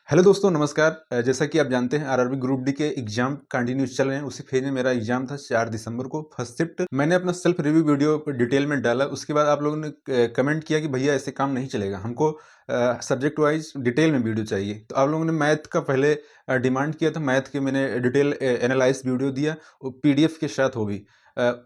Hello दोस्तों नमस्कार। जैसा कि आप जानते हैं आरआरबी ग्रुप डी के एग्जाम कंटिन्यूस चल रहे हैं। उसी फेज में मेरा एग्जाम था 4 दिसंबर को फर्स्ट शिफ्ट। मैंने अपना सेल्फ रिव्यू वीडियो डिटेल में डाला। उसके बाद आप लोगों ने कमेंट किया कि भैया ऐसे काम नहीं चलेगा, हमको सब्जेक्ट वाइज डिटेल में वीडियो चाहिए। तो आप लोगों ने मैथ का पहले डिमांड किया था। मैथ के मैंने डिटेल एनालाइज वीडियो दिया, वो पीडीएफ के साथ हो भी।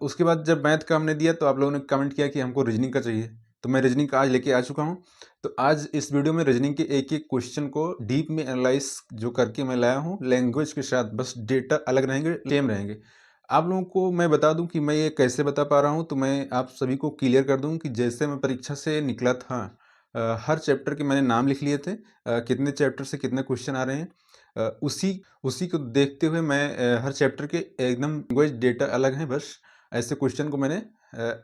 उसके बाद जब मैथ का हमने दिया तो आप लोगों ने कमेंट किया कि हमको रीजनिंग का चाहिए। तो मैं रीजनिंग का आज लेके आ चुका हूँ। तो आज इस वीडियो में रीजनिंग के एक एक क्वेश्चन को डीप में एनालाइज जो करके मैं लाया हूँ लैंग्वेज के साथ। बस डेटा अलग रहेंगे, सेम रहेंगे। आप लोगों को मैं बता दूं कि मैं ये कैसे बता पा रहा हूँ। तो मैं आप सभी को क्लियर कर दूं कि जैसे मैं परीक्षा से निकला था, हर चैप्टर के मैंने नाम लिख लिए थे, कितने चैप्टर से कितने क्वेश्चन आ रहे हैं। उसी उसी को देखते हुए मैं हर चैप्टर के एकदम लैंग्वेज डेटा अलग हैं, बस ऐसे क्वेश्चन को मैंने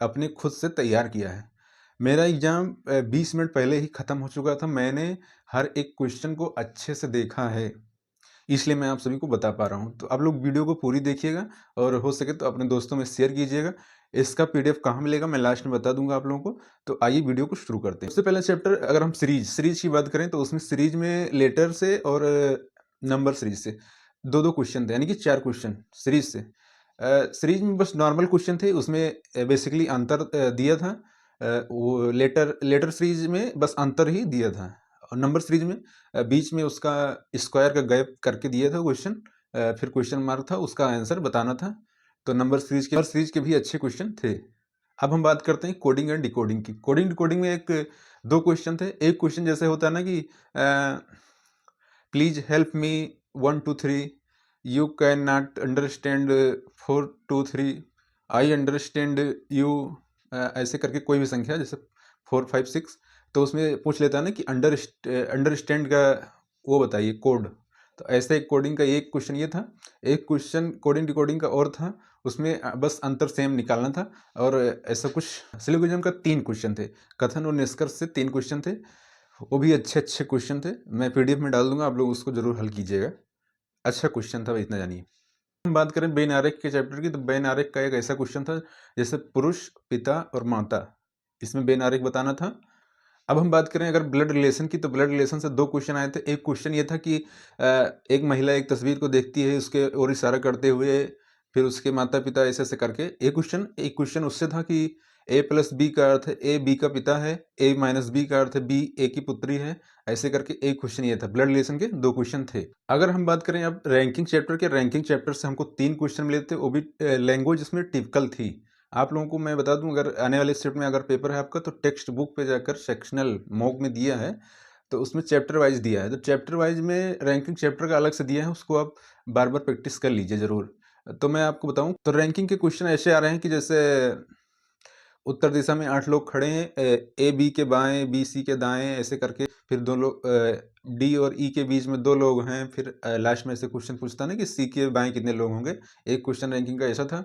अपने खुद से तैयार किया है। मेरा एग्ज़ाम 20 मिनट पहले ही ख़त्म हो चुका था। मैंने हर एक क्वेश्चन को अच्छे से देखा है, इसलिए मैं आप सभी को बता पा रहा हूँ। तो आप लोग वीडियो को पूरी देखिएगा और हो सके तो अपने दोस्तों में शेयर कीजिएगा। इसका पीडीएफ कहाँ मिलेगा मैं लास्ट में बता दूंगा आप लोगों को। तो आइए वीडियो को शुरू करते हैं। सबसे पहला चैप्टर अगर हम सीरीज की बात करें तो उसमें सीरीज में लेटर से और नंबर सीरीज से दो दो क्वेश्चन थे, यानी कि 4 क्वेश्चन सीरीज से। सीरीज में बस नॉर्मल क्वेश्चन थे, उसमें बेसिकली अंतर दिया था। वो लेटर सीरीज में बस अंतर ही दिया था। और नंबर सीरीज में बीच में उसका स्क्वायर का गैप करके दिया था क्वेश्चन, फिर क्वेश्चन मार्क था, उसका आंसर बताना था। तो नंबर सीरीज के भी अच्छे क्वेश्चन थे। अब हम बात करते हैं कोडिंग एंड डिकोडिंग की। कोडिंग डिकोडिंग में एक दो क्वेश्चन थे। एक क्वेश्चन जैसे होता है ना कि please help me 1 2 3, you can not understand 4 2 3, I understand you, ऐसे करके कोई भी संख्या जैसे 4 5 6। तो उसमें पूछ लेता है ना कि अंडरस्टैंड का वो बताइए कोड। तो ऐसे एक कोडिंग का एक क्वेश्चन ये था। एक क्वेश्चन कोडिंग डिकोडिंग का और था, उसमें बस अंतर सेम निकालना था। और ऐसा कुछ सिलोगिज्म का 3 क्वेश्चन थे, कथन और निष्कर्ष से 3 क्वेश्चन थे। वो भी अच्छे अच्छे क्वेश्चन थे, मैं पीडीएफ में डाल दूंगा, आप लोग उसको जरूर हल कीजिएगा। अच्छा क्वेश्चन था, इतना जानिए। हम बात करें बेन आरेख के चैप्टर की, तो बेन आरेख का एक ऐसा क्वेश्चन था जैसे पुरुष, पिता और माता, इसमें बेन आरेख बताना था। अब हम बात करें अगर ब्लड रिलेशन की, तो ब्लड रिलेशन से 2 क्वेश्चन आए थे। एक क्वेश्चन ये था कि एक महिला एक तस्वीर को देखती है, उसके ओर इशारा करते हुए, फिर उसके माता पिता ऐसे ऐसे करके। एक क्वेश्चन उससे था कि ए प्लस बी का अर्थ है ए बी का पिता है, ए माइनस बी का अर्थ है बी ए की पुत्री है। ऐसे करके एक क्वेश्चन ये था। ब्लड रिलेशन के 2 क्वेश्चन थे। अगर हम बात करें अब रैंकिंग चैप्टर के, रैंकिंग चैप्टर से हमको 3 क्वेश्चन मिले थे, वो भी लैंग्वेज इसमें टिपिकल थी। आप लोगों को मैं बता दूं, अगर आने वाले शिफ्ट में अगर पेपर है आपका, तो टेक्स्ट बुक पे जाकर सेक्शनल मॉक में दिया है, तो उसमें चैप्टर वाइज दिया है। तो चैप्टर वाइज में रैंकिंग चैप्टर का अलग से दिया है, उसको आप बार बार प्रैक्टिस कर लीजिए जरूर। तो मैं आपको बताऊं तो रैंकिंग के क्वेश्चन ऐसे आ रहे हैं कि जैसे उत्तर दिशा में 8 लोग खड़े हैं, ए बी के बाएं, बी सी के दाएं, ऐसे करके। फिर 2 लोग डी और ई के बीच में 2 लोग हैं। फिर लास्ट में ऐसे क्वेश्चन पूछता ना कि सी के बाएं कितने लोग होंगे। एक क्वेश्चन रैंकिंग का ऐसा था।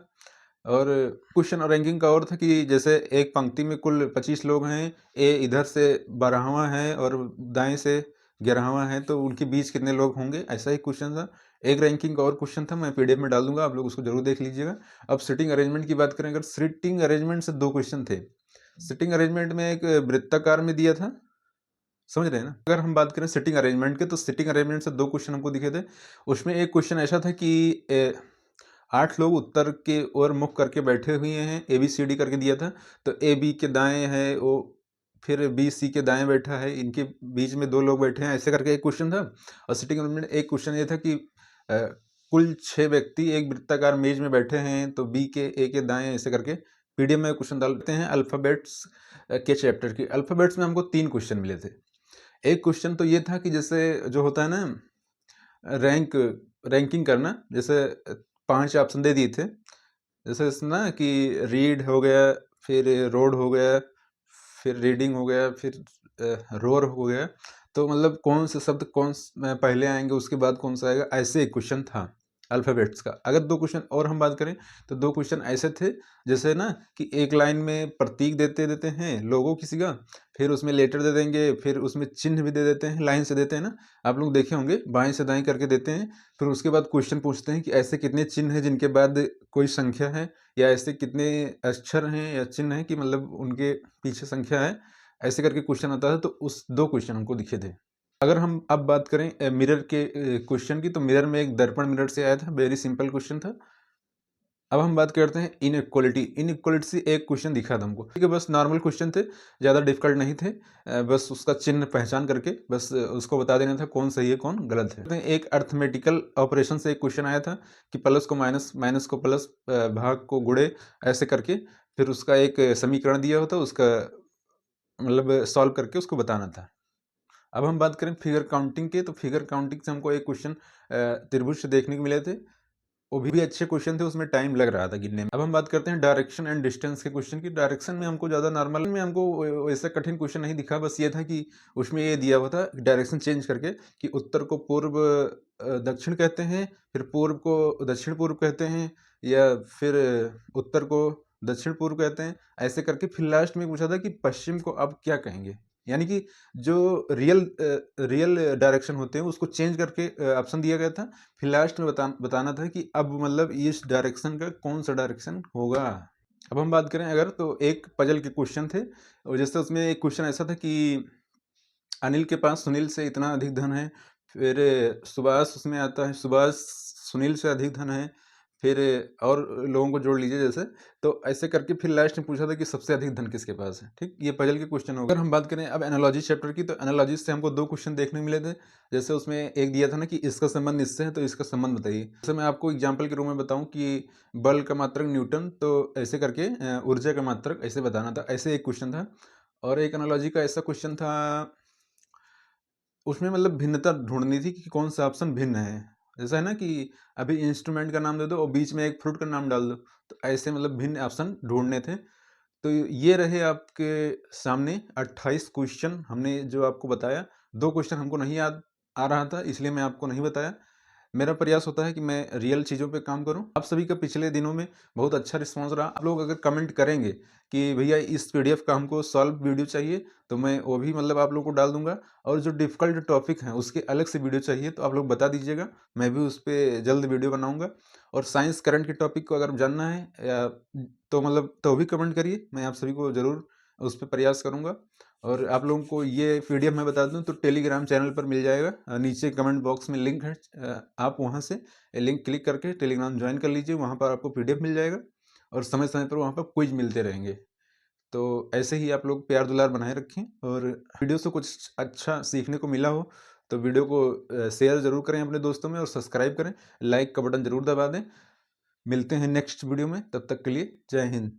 और क्वेश्चन और रैंकिंग का और था कि जैसे एक पंक्ति में कुल 25 लोग हैं, ए इधर से 12वां है और दाएं से 11वां है, तो उनके बीच कितने लोग होंगे, ऐसा ही क्वेश्चन था। एक रैंकिंग का और क्वेश्चन था, मैं पीडीएफ में डाल दूंगा, आप लोग उसको जरूर देख लीजिएगा। अब सिटिंग अरेंजमेंट की बात करें, अगर सिटिंग अरेंजमेंट से 2 क्वेश्चन थे। सिटिंग अरेंजमेंट में एक वृत्ताकार में दिया था, समझ रहे हैं ना। अगर हम बात करें सिटिंग अरेंजमेंट के, तो सिटिंग अरेंजमेंट से 2 क्वेश्चन हमको दिखे थे। उसमें एक क्वेश्चन ऐसा था कि 8 लोग उत्तर के ओर मुख करके बैठे हुए हैं, ए बी सी डी करके दिया था। तो ए बी के दाएं है वो, फिर बी सी के दाएं बैठा है, इनके बीच में 2 लोग बैठे हैं, ऐसे करके एक क्वेश्चन था। और सिटिंग अरेंजमेंट एक क्वेश्चन ये था कि कुल 6 व्यक्ति एक वृत्ताकार मेज में बैठे हैं, तो बी के ए के दाएं, ऐसे करके। पीडीएफ में क्वेश्चन डालते हैं अल्फ़ाबेट्स के चैप्टर की। अल्फ़ाबेट्स में हमको 3 क्वेश्चन मिले थे। एक क्वेश्चन तो ये था कि जैसे जो होता है ना रैंकिंग करना, जैसे 5 ऑप्शन दे दिए थे। जैसे इसमें ना कि रीड हो गया, फिर रोड हो गया, फिर रीडिंग हो गया, फिर रोर हो गया। तो मतलब कौन से शब्द पहले आएंगे, उसके बाद कौन सा आएगा, ऐसे एक क्वेश्चन था अल्फ़ाबेट्स का। अगर 2 क्वेश्चन और हम बात करें, तो 2 क्वेश्चन ऐसे थे जैसे ना कि एक लाइन में प्रतीक देते देते हैं लोगो किसी का, फिर उसमें लेटर दे देंगे, फिर उसमें चिन्ह भी दे देते हैं, लाइन से देते हैं ना, आप लोग देखे होंगे, बाएं से दाएं करके देते हैं। फिर उसके बाद क्वेश्चन पूछते हैं कि ऐसे कितने चिन्ह हैं जिनके बाद कोई संख्या है, या ऐसे कितने अक्षर हैं या चिन्ह हैं कि मतलब उनके पीछे संख्या है, ऐसे करके क्वेश्चन आता था। तो उस 2 क्वेश्चन हमको दिखे थे। अगर हम अब बात करें मिरर के क्वेश्चन की, तो मिरर में एक दर्पण मिरर से आया था, वेरी सिंपल क्वेश्चन था। अब हम बात करते हैं इनइक्वालिटी। इनइक्वालिटी से एक क्वेश्चन दिखा था हमको, ठीक है, बस नॉर्मल क्वेश्चन थे, ज़्यादा डिफिकल्ट नहीं थे। बस उसका चिन्ह पहचान करके बस उसको बता देना था कौन सही है कौन गलत है। एक अर्थमेटिकल ऑपरेशन से एक क्वेश्चन आया था कि प्लस को माइनस, माइनस को प्लस, भाग को गुणे, ऐसे करके फिर उसका एक समीकरण दिया होता, उसका मतलब सॉल्व करके उसको बताना था। अब हम बात करें फिगर काउंटिंग के, तो फिगर काउंटिंग से हमको एक क्वेश्चन त्रिभुज से देखने को मिले थे, वो भी अच्छे क्वेश्चन थे, उसमें टाइम लग रहा था गिनने में। अब हम बात करते हैं डायरेक्शन एंड डिस्टेंस के क्वेश्चन की। डायरेक्शन में हमको ज़्यादा नॉर्मल में हमको वैसा कठिन क्वेश्चन नहीं दिखा, बस ये था कि उसमें ये दिया हुआ था डायरेक्शन चेंज करके कि उत्तर को पूर्व दक्षिण कहते हैं, फिर पूर्व को दक्षिण पूर्व कहते हैं, या फिर उत्तर को दक्षिण पूर्व कहते हैं, ऐसे करके फिर लास्ट में पूछा था कि पश्चिम को अब क्या कहेंगे। यानी कि जो रियल डायरेक्शन होते हैं उसको चेंज करके ऑप्शन दिया गया था, फिर लास्ट में बताना था कि अब मतलब इस डायरेक्शन का कौन सा डायरेक्शन होगा। अब हम बात करें अगर, तो एक पजल के क्वेश्चन थे, और जैसे उसमें एक क्वेश्चन ऐसा था कि अनिल के पास सुनील से इतना अधिक धन है, फिर सुभाष उसमें आता है, सुभाष सुनील से अधिक धन है, फिर और लोगों को जोड़ लीजिए जैसे, तो ऐसे करके फिर लास्ट में पूछा था कि सबसे अधिक धन किसके पास है। ठीक, ये पजल के क्वेश्चन हो गए। अगर हम बात करें अब एनालॉजी चैप्टर की, तो एनालॉजी से हमको दो क्वेश्चन देखने को मिले थे। जैसे उसमें एक दिया था ना कि इसका संबंध इससे है, तो इसका संबंध बताइए। जैसे मैं आपको एग्जाम्पल के रूप में बताऊं कि बल का मात्रक न्यूटन, तो ऐसे करके ऊर्जा का मात्रक ऐसे बताना था, ऐसे एक क्वेश्चन था। और एक एनालॉजी का ऐसा क्वेश्चन था, उसमें मतलब भिन्नता ढूँढनी थी कि कौन सा ऑप्शन भिन्न है। जैसा है ना कि अभी इंस्ट्रूमेंट का नाम दे दो और बीच में एक फ्रूट का नाम डाल दो, तो ऐसे मतलब भिन्न ऑप्शन ढूँढने थे। तो ये रहे आपके सामने 28 क्वेश्चन हमने जो आपको बताया। 2 क्वेश्चन हमको नहीं याद आ रहा था, इसलिए मैं आपको नहीं बताया। मेरा प्रयास होता है कि मैं रियल चीज़ों पे काम करूं। आप सभी का पिछले दिनों में बहुत अच्छा रिस्पांस रहा। आप लोग अगर कमेंट करेंगे कि भैया इस पीडीएफ का हमको सॉल्व वीडियो चाहिए, तो मैं वो भी मतलब आप लोग को डाल दूंगा। और जो डिफ़िकल्ट टॉपिक हैं उसके अलग से वीडियो चाहिए तो आप लोग बता दीजिएगा, मैं भी उस पे जल्द वीडियो बनाऊंगा। और साइंस करंट के टॉपिक को अगर जानना है या तो मतलब तो भी कमेंट करिए, मैं आप सभी को ज़रूर उस पर प्रयास करूँगा। और आप लोगों को ये पीडीएफ मैं बता दूं तो टेलीग्राम चैनल पर मिल जाएगा, नीचे कमेंट बॉक्स में लिंक है, आप वहां से लिंक क्लिक करके टेलीग्राम ज्वाइन कर लीजिए, वहां पर आपको पीडीएफ मिल जाएगा। और समय समय पर वहां पर क्विज मिलते रहेंगे। तो ऐसे ही आप लोग प्यार दुलार बनाए रखें, और वीडियो से कुछ अच्छा सीखने को मिला हो तो वीडियो को शेयर ज़रूर करें अपने दोस्तों में, और सब्सक्राइब करें, लाइक का बटन ज़रूर दबा दें। मिलते हैं नेक्स्ट वीडियो में, तब तक के लिए जय हिंद।